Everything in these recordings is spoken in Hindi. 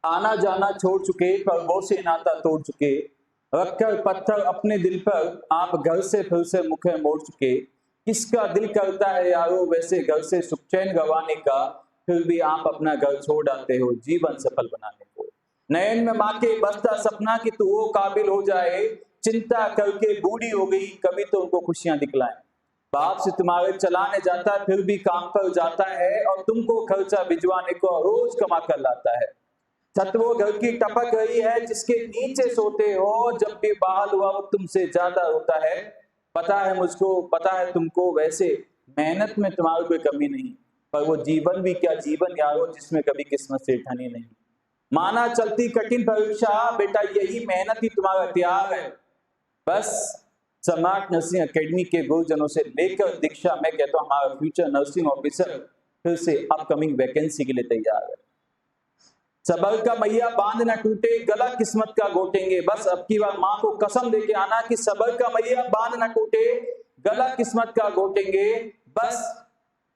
आना जाना छोड़ चुके, पर्वों से नाता तोड़ चुके, रखकर पत्थर अपने दिल पर आप घर से फिर से मुखे मोड़ चुके। किसका दिल करता है यारो वैसे घर से सुख चैन गंवाने का, फिर भी आप अपना घर छोड़ आते हो जीवन सफल बनाने को। नयन में माँ के बसता सपना कि तू वो काबिल हो जाए, चिंता करके बूढ़ी हो गई कभी तो उनको खुशियां दिखलाएं। बाप से तुम्हारे चलाने जाता है फिर भी काम पर जाता है, और तुमको खर्चा भिजवाने को रोज कमा कर लाता है। छत वो घर की टपक रही है जिसके नीचे सोते हो, जब भी बहाल हुआ वो तुमसे ज्यादा होता है। पता है मुझको पता है तुमको, वैसे मेहनत में तुम्हारी कोई कमी नहीं, पर वो जीवन भी क्या जीवन यारो जिसमें कभी किस्मत से ठनी नहीं। माना चलती कठिन परीक्षा, बेटा यही मेहनत ही तुम्हारा हथियार है। बस सम्राट नर्सिंग एकेडमी के गुरुजनों से लेकर दीक्षा, मैं कहता हूँ हमारा फ्यूचर नर्सिंग ऑफिसर फिर से अपकमिंग वैकेंसी के लिए तैयार है। सबर का मैया बांध न टूटे, गला किस्मत का घोटेंगे। बस अब की बार माँ को कसम देके आना कि सबर का मैया बांध न टूटे, गला किस्मत का घोटेंगे। बस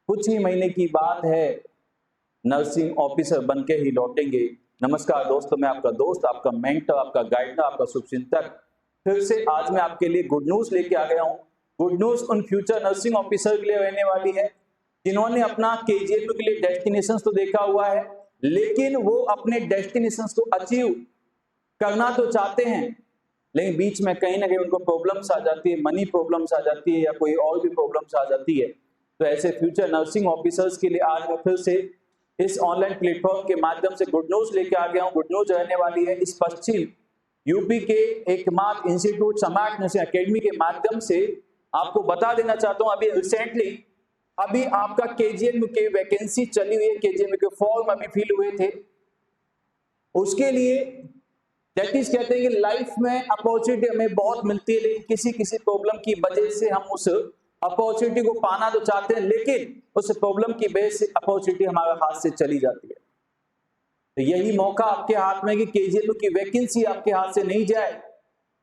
कुछ ही महीने की बात है, नर्सिंग ऑफिसर बनके ही लौटेंगे। नमस्कार दोस्तों, मैं आपका दोस्त, आपका मेंटर, आपका गाइडर, आपका शुभचिंतक फिर से आज मैं आपके लिए गुड न्यूज लेके आ गया हूँ। गुड न्यूज उन फ्यूचर नर्सिंग ऑफिसर के लिए रहने वाली है जिन्होंने अपना केजीएमयू के लिए डेस्टिनेशन तो देखा हुआ है, लेकिन वो अपने डेस्टिनेशन को अचीव करना तो चाहते हैं, लेकिन बीच में कहीं ना कहीं उनको प्रॉब्लम्स आ जाती है, मनी प्रॉब्लम्स आ जाती है या कोई और भी प्रॉब्लम्स आ जाती है। तो ऐसे फ्यूचर नर्सिंग ऑफिसर्स के लिए आज मैं फिर से इस ऑनलाइन प्लेटफॉर्म के माध्यम से गुड न्यूज लेके आ गया हूँ। गुड न्यूज रहने वाली है इस पश्चिम यूपी के एकमात्र इंस्टीट्यूट सम्राट नर्सिंग एकेडमी के माध्यम से। आपको बता देना चाहता हूँ, अभी रिसेंटली अभी आपका केजीएमयू के वैकेंसी चली हुई है, केजीएमयू के फॉर्म अभी फिल हुए थे। उसके लिए दैट इज कहते हैं कि लाइफ में अपॉर्चुनिटी हमें बहुत मिलती है, लेकिन किसी किसी प्रॉब्लम की वजह से हम उस अपॉर्चुनिटी को पाना तो चाहते हैं, लेकिन उस प्रॉब्लम की वजह से अपॉर्चुनिटी हमारे हाथ से चली जाती है। तो यही मौका आपके हाथ में कि केजीएमयू की वैकेंसी आपके हाथ से नहीं जाए,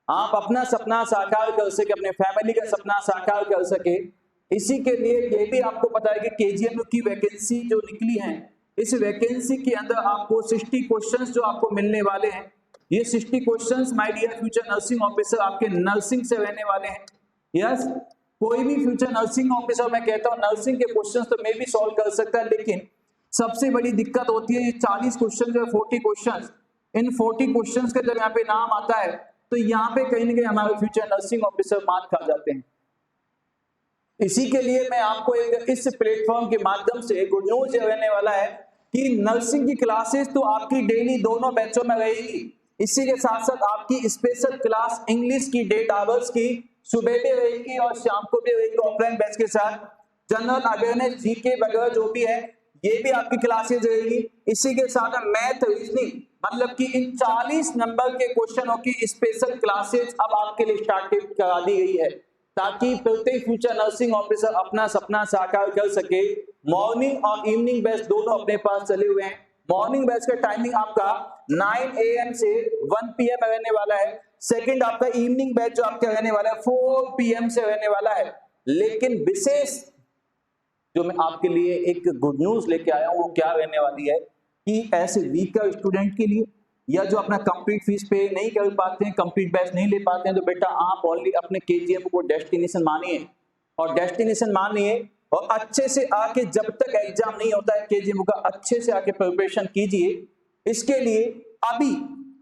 आप अपना सपना साकार कर सके, अपने फैमिली का सपना साकार कर सके। इसी के लिए ये भी आपको पता है कि केजीएमयू की वैकेंसी जो निकली है, इस वैकेंसी के अंदर आपको 60 क्वेश्चंस जो आपको मिलने वाले हैं, ये 60 questions my dear future nursing officer आपके नर्सिंग से रहने वाले हैं। यस, कोई भी फ्यूचर नर्सिंग ऑफिसर, मैं कहता हूँ नर्सिंग के क्वेश्चंस तो मैं भी सॉल्व कर सकता है, लेकिन सबसे बड़ी दिक्कत होती है ये 40 क्वेश्चन जो है 40 क्वेश्चन, इन 40 क्वेश्चन का जब यहाँ पे नाम आता है तो यहाँ पे कहीं ना कहीं हमारे फ्यूचर नर्सिंग ऑफिसर मात खा जाते हैं। इसी के लिए मैं आपको एक इस प्लेटफॉर्म के माध्यम से गुड न्यूज रहने वाला है कि नर्सिंग की क्लासेस तो आपकी डेली दोनों बैचों में रहेगी। इसी के साथ साथ आपकी स्पेशल क्लास इंग्लिश की डेट आवर्स की सुबह भी रहेगी और शाम को भी रहेगी ऑफलाइन बैच के साथ। जनरल अवेयरनेस, जीके वगैरह जो भी है ये भी आपकी क्लासेस रहेगी। इसी के साथ मैथ, रीजनिंग, मतलब कि इन 40 नंबर के क्वेश्चनों की स्पेशल क्लासेस अब आपके लिए स्टार्ट करा दी गई है, ताकि प्रत्येक फ्यूचर नर्सिंग ऑफिसर अपना सपना साकार कर सके। मॉर्निंग और इवनिंग बैच दोनों अपने पास चले हुए हैं। मॉर्निंग बैच का टाइमिंग आपका 9 AM से 1 PM रहने वाला है। सेकंड आपका इवनिंग बैच जो आपका रहने वाला है 4 PM से रहने वाला है। लेकिन विशेष जो मैं आपके लिए एक गुड न्यूज लेके आया हूं वो क्या रहने वाली है कि ऐसे वीकर स्टूडेंट के लिए या जो अपना कंप्लीट फीस पे नहीं कर पाते हैं, कंप्लीट बैच नहीं ले पाते हैं, तो बेटा आप ओनली अपने केजीएमयू को डेस्टिनेशन मानिए और डेस्टिनेशन मानिए और अच्छे से आके जब तक एग्जाम नहीं होता है केजीएमयू का अच्छे से आके प्रिपरेशन कीजिए। इसके लिए अभी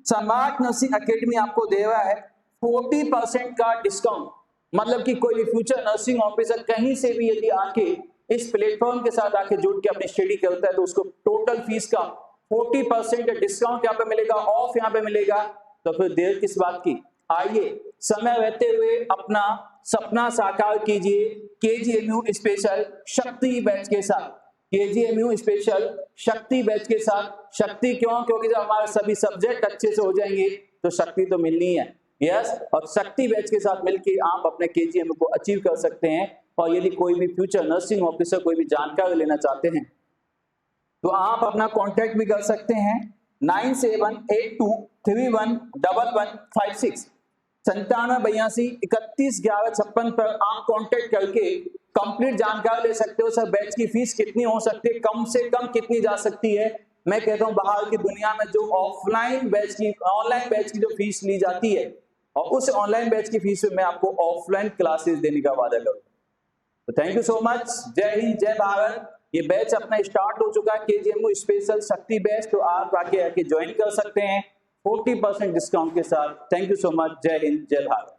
सम्राट नर्सिंग एकेडमी आपको दे रहा है 40% का डिस्काउंट, मतलब कि कोई भी फ्यूचर नर्सिंग ऑफिसर कहीं से भी यदि आके इस प्लेटफॉर्म के साथ आके जुड़ के अपनी स्टडी करता है तो उसको टोटल फीस का 40% डिस्काउंट यहाँ पे मिलेगा, ऑफ यहाँ पे मिलेगा। तो फिर देर किस बात की, आइए समय रहते हुए अपना सपना साकार कीजिए केजीएमयू स्पेशल शक्ति बैच के साथ। केजीएमयू स्पेशल शक्ति बैच के साथ। शक्ति क्यों? क्योंकि जब हमारे सभी सब्जेक्ट अच्छे से हो जाएंगे तो शक्ति तो मिलनी है। यस, और शक्ति बैच के साथ मिलकर आप अपने केजीएमयू को अचीव कर सकते हैं। और यदि कोई भी फ्यूचर नर्सिंग ऑफिसर कोई भी जानकारी लेना चाहते हैं तो आप अपना कांटेक्ट भी कर सकते हैं 9782311156 9782311156 पर आप कांटेक्ट करके कंप्लीट जानकारी ले सकते हो। सर बैच की फीस कितनी हो सकती है, कम से कम कितनी जा सकती है, मैं कहता हूं बाहर की दुनिया में जो ऑफलाइन बैच की ऑनलाइन बैच की जो फीस ली जाती है, और उस ऑनलाइन बैच की फीस में मैं आपको ऑफलाइन क्लासेस देने का वादा करूंगा। तो थैंक यू सो मच। जय हिंद, जय भारत। ये बैच अपना स्टार्ट हो चुका है, केजीएमओ स्पेशल शक्ति बैच, तो आप आके ज्वाइन कर सकते हैं 40% डिस्काउंट के साथ। Thank you so much. जय हिंद, जय भारत।